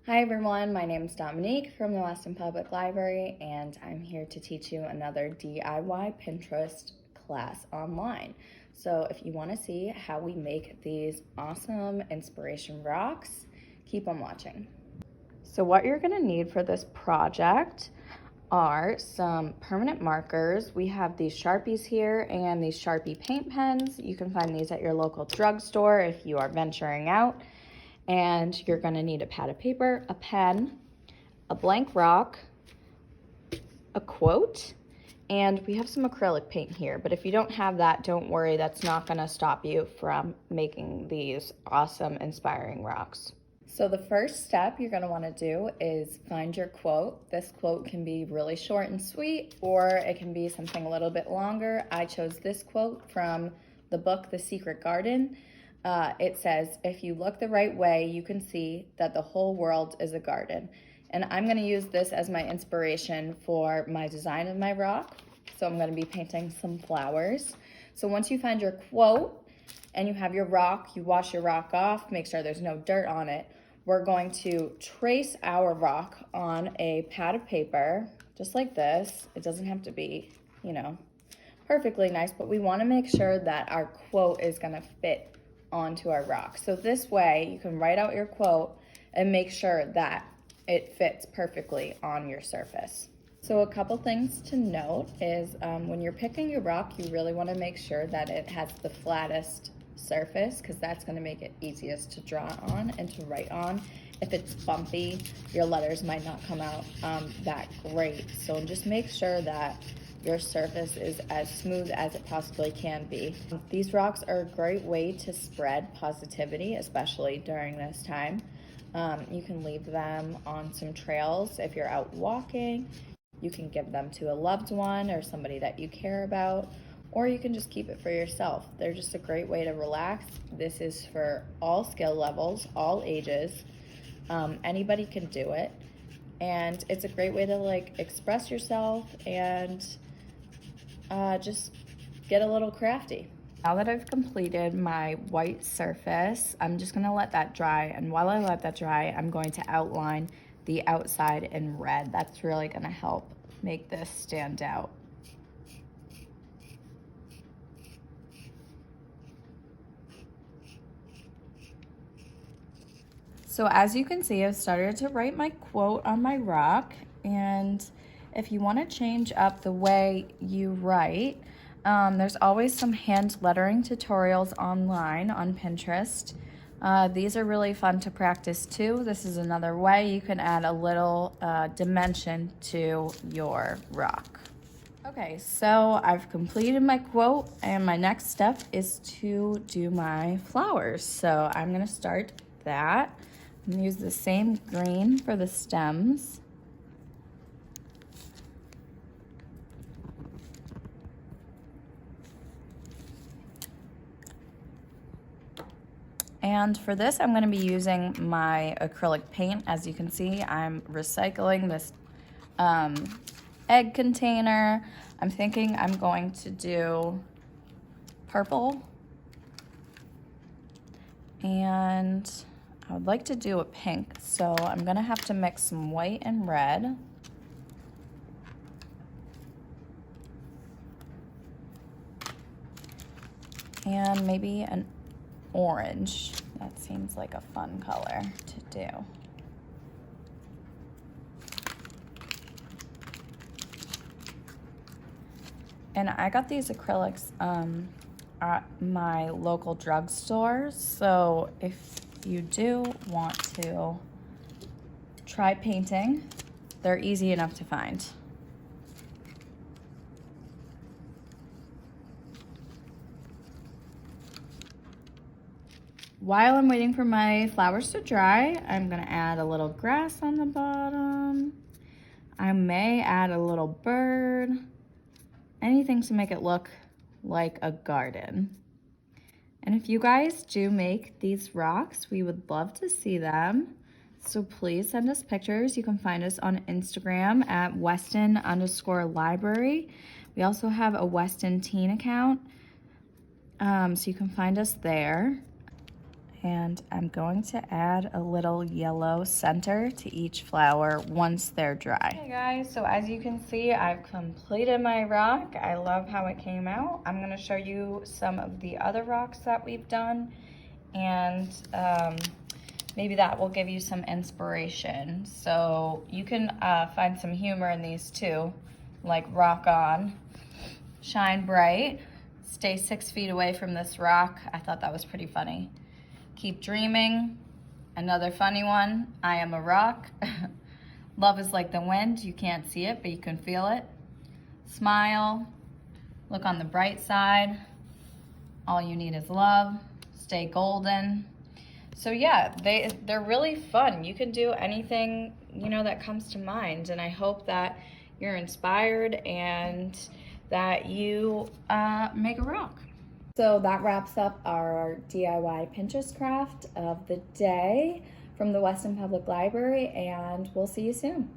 Hi everyone, my name is Dominique from the Weston Public Library and I'm here to teach you another DIY Pinterest class online. So if you want to see how we make these awesome inspiration rocks, keep on watching. So what you're going to need for this project are some permanent markers. We have these Sharpies here and these Sharpie paint pens. You can find these at your local drugstore if you are venturing out. And you're gonna need a pad of paper, a pen, a blank rock, a quote, and we have some acrylic paint here, but if you don't have that, don't worry, that's not gonna stop you from making these awesome, inspiring rocks. So the first step you're gonna wanna do is find your quote. This quote can be really short and sweet, or it can be something a little bit longer. I chose this quote from the book, The Secret Garden. It says, if you look the right way, you can see that the whole world is a garden. And I'm gonna use this as my inspiration for my design of my rock. So I'm gonna be painting some flowers. So once you find your quote and you have your rock, you wash your rock off, make sure there's no dirt on it. We're going to trace our rock on a pad of paper, just like this. It doesn't have to be, perfectly nice, but we wanna make sure that our quote is gonna fit onto our rock. So this way you can write out your quote and make sure that it fits perfectly on your surface. So a couple things to note is when you're picking your rock, you really want to make sure that it has the flattest surface because that's going to make it easiest to draw on and to write on. If it's bumpy, your letters might not come out that great. So just make sure that your surface is as smooth as it possibly can be. These rocks are a great way to spread positivity, especially during this time. You can leave them on some trails if you're out walking. You can give them to a loved one or somebody that you care about, or you can just keep it for yourself. They're just a great way to relax. This is for all skill levels, all ages. Anybody can do it. And it's a great way to express yourself and just get a little crafty. Now that I've completed my white surface, I'm just gonna let that dry, and while I let that dry, I'm going to outline the outside in red. That's really gonna help make this stand out. So as you can see, I've started to write my quote on my rock, and if you want to change up the way you write, there's always some hand lettering tutorials online on Pinterest. These are really fun to practice too. This is another way you can add a little dimension to your rock. Okay, so I've completed my quote, and my next step is to do my flowers. So I'm gonna start that. I'm gonna use the same green for the stems. And for this, I'm gonna be using my acrylic paint. As you can see, I'm recycling this egg container. I'm thinking I'm going to do purple. And I would like to do a pink, so I'm gonna have to mix some white and red. And maybe an orange. That seems like a fun color to do. And I got these acrylics at my local drugstore, so if you do want to try painting, they're easy enough to find. While I'm waiting for my flowers to dry, I'm gonna add a little grass on the bottom. I may add a little bird, anything to make it look like a garden. And if you guys do make these rocks, we would love to see them. So please send us pictures. You can find us on Instagram at Weston_library. We also have a Weston Teen account, so you can find us there. And I'm going to add a little yellow center to each flower once they're dry. Hey guys, so as you can see, I've completed my rock. I love how it came out. I'm gonna show you some of the other rocks that we've done, and maybe that will give you some inspiration. So you can find some humor in these too, like rock on, shine bright, stay 6 feet away from this rock. I thought that was pretty funny. Keep dreaming, another funny one, I am a rock. Love is like the wind, you can't see it, but you can feel it. Smile, look on the bright side, all you need is love, stay golden. So yeah, they're really fun. You can do anything, you know, that comes to mind, and I hope that you're inspired and that you make a rock. So that wraps up our DIY Pinterest craft of the day from the Weston Public Library, and we'll see you soon.